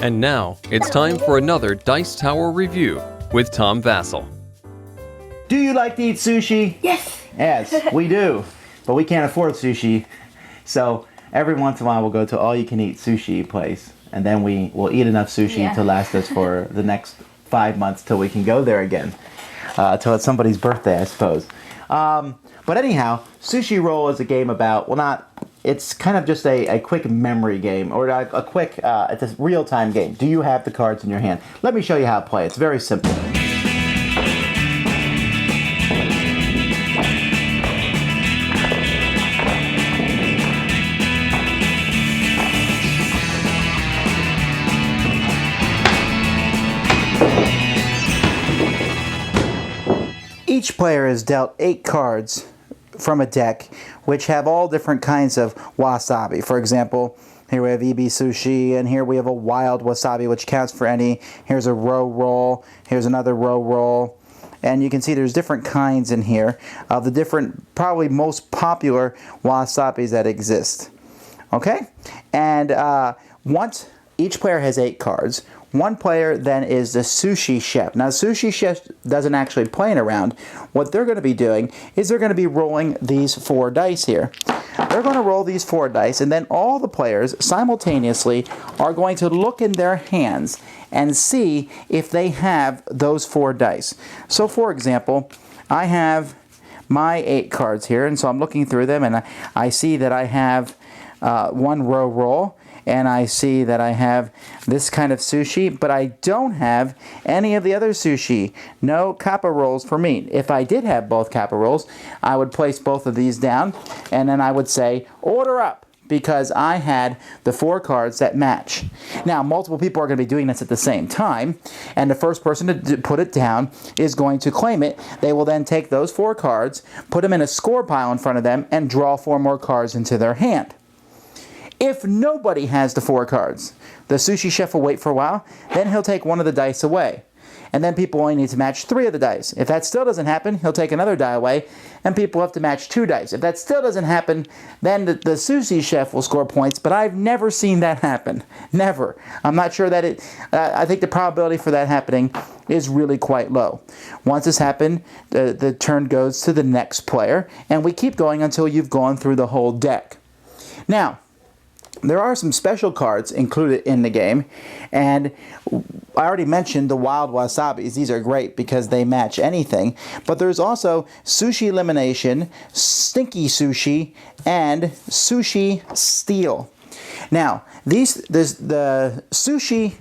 And now, it's time for another Dice Tower review with Tom Vasel. Do you like to eat sushi? Yes. Yes, we do. But we can't afford sushi. So every once in a while we'll go to all-you-can-eat sushi place. And then we will eat enough sushi to last us for the next 5 months till we can go there again. Till it's somebody's birthday, I suppose. But anyhow, Sushi Roll is a game about, it's kind of just a quick memory game, or it's a real-time game. Do you have the cards in your hand? Let me show you how to play. It's very simple. Each player is dealt 8 cards from a deck, which have all different kinds of wasabi. For example, here we have EB Sushi, and here we have a wild wasabi, which counts for any. Here's a row roll, here's another row roll, and you can see there's different kinds in here of the different, probably most popular wasabis that exist. Okay? And once each player has 8 cards, one player then is the sushi chef. Now, sushi chef doesn't actually play in a round. What they're going to be doing is they're going to be rolling these 4 dice here. They're going to roll these 4 dice, and then all the players simultaneously are going to look in their hands and see if they have those 4 dice. So, for example, I have my 8 cards here, and so I'm looking through them, and I see that I have one row roll. And I see that I have this kind of sushi, but I don't have any of the other sushi. No kappa rolls for me. If I did have both kappa rolls, I would place both of these down, and then I would say, order up, because I had the 4 cards that match. Now, multiple people are going to be doing this at the same time, and the first person to put it down is going to claim it. They will then take those 4 cards, put them in a score pile in front of them, and draw 4 more cards into their hand. If nobody has the 4 cards, the sushi chef will wait for a while, then he'll take one of the dice away. And then people only need to match 3 of the dice. If that still doesn't happen, he'll take another die away, and people have to match 2 dice. If that still doesn't happen, then the sushi chef will score points, but I've never seen that happen. Never. I'm not sure that I think the probability for that happening is really quite low. Once this happened, the turn goes to the next player, and we keep going until you've gone through the whole deck. Now, there are some special cards included in the game, and I already mentioned the wild wasabis. These are great because they match anything, but there's also Sushi Elimination, Stinky Sushi, and Sushi Steal. Now, the Sushi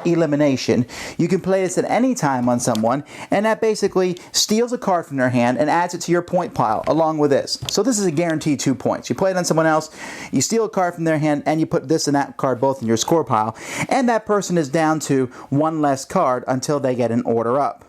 Elimination, you can play this at any time on someone, and that basically steals a card from their hand and adds it to your point pile along with this. So this is a guaranteed 2 points. You play it on someone else, you steal a card from their hand, and you put this and that card both in your score pile, and that person is down to 1 less card until they get an order up.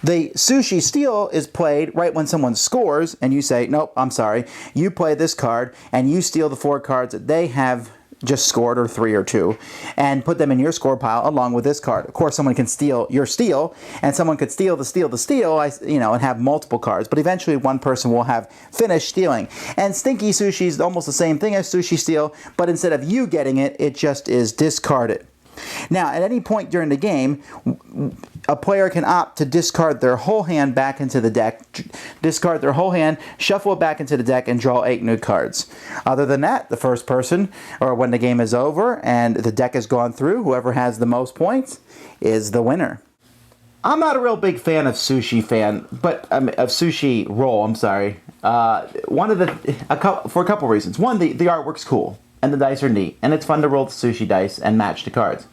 The Sushi Steal is played right when someone scores, and you say, nope, I'm sorry, you play this card, and you steal the 4 cards that they have just scored, or 3 or 2, and put them in your score pile along with this card. Of course, someone can steal your steal, and someone could steal the steal, and have multiple cards, but eventually one person will have finished stealing. And Stinky Sushi is almost the same thing as Sushi Steal, but instead of you getting it, it just is discarded. Now, at any point during the game, a player can opt to discard their whole hand back into the deck, discard their whole hand, shuffle it back into the deck, and draw 8 new cards. Other than that, the first person, or when the game is over and the deck has gone through, whoever has the most points is the winner. I'm not a real big fan of Sushi Roll. I'm sorry. For a couple reasons. One, the artwork's cool, and the dice are neat, and it's fun to roll the sushi dice and match the cards.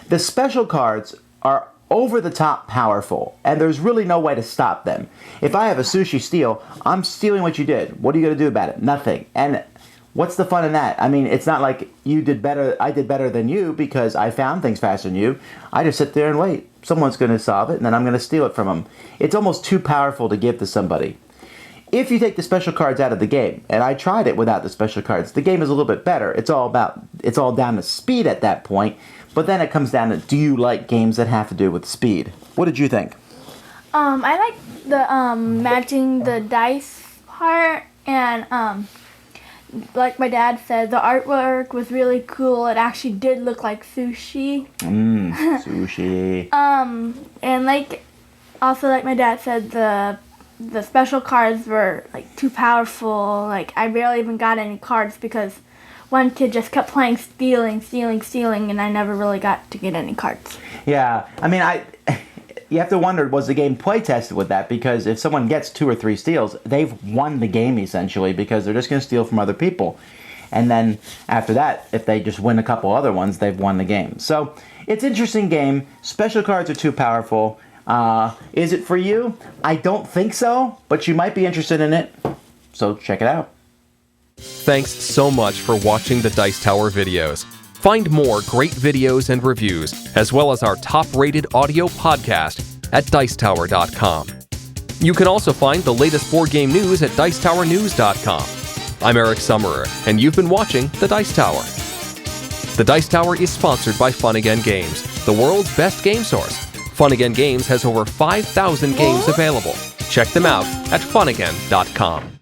The special cards are over the top powerful, and there's really no way to stop them. If I have a Sushi Steal, I'm stealing what you did. What are you going to do about it? Nothing. And what's the fun in that? I mean, it's not like you did better, I did better than you because I found things faster than you. I just sit there and wait. Someone's going to solve it, and then I'm going to steal it from them. It's almost too powerful to give to somebody. If you take the special cards out of the game, and I tried it without the special cards, the game is a little bit better. It's all down to speed at that point, but then it comes down to, do you like games that have to do with speed? What did you think? I like the matching the dice part, and like my dad said, the artwork was really cool. It actually did look like sushi. Sushi. And like, also like my dad said, the special cards were like too powerful. Like I barely even got any cards because one kid just kept playing stealing, and I never really got to get any cards. Yeah, I mean, you have to wonder, was the game play tested with that? Because if someone gets 2 or 3 steals, they've won the game essentially, because they're just going to steal from other people. And then after that, if they just win a couple other ones, they've won the game. So it's an interesting game. Special cards are too powerful. Is it for you? I don't think so, but you might be interested in it. So check it out. Thanks so much for watching the Dice Tower videos. Find more great videos and reviews, as well as our top-rated audio podcast at Dicetower.com. You can also find the latest board game news at Dicetowernews.com. I'm Eric Summerer, and you've been watching The Dice Tower. The Dice Tower is sponsored by Fun Again Games, the world's best game source. Fun Again Games has over 5,000 games available. Check them out at funagain.com.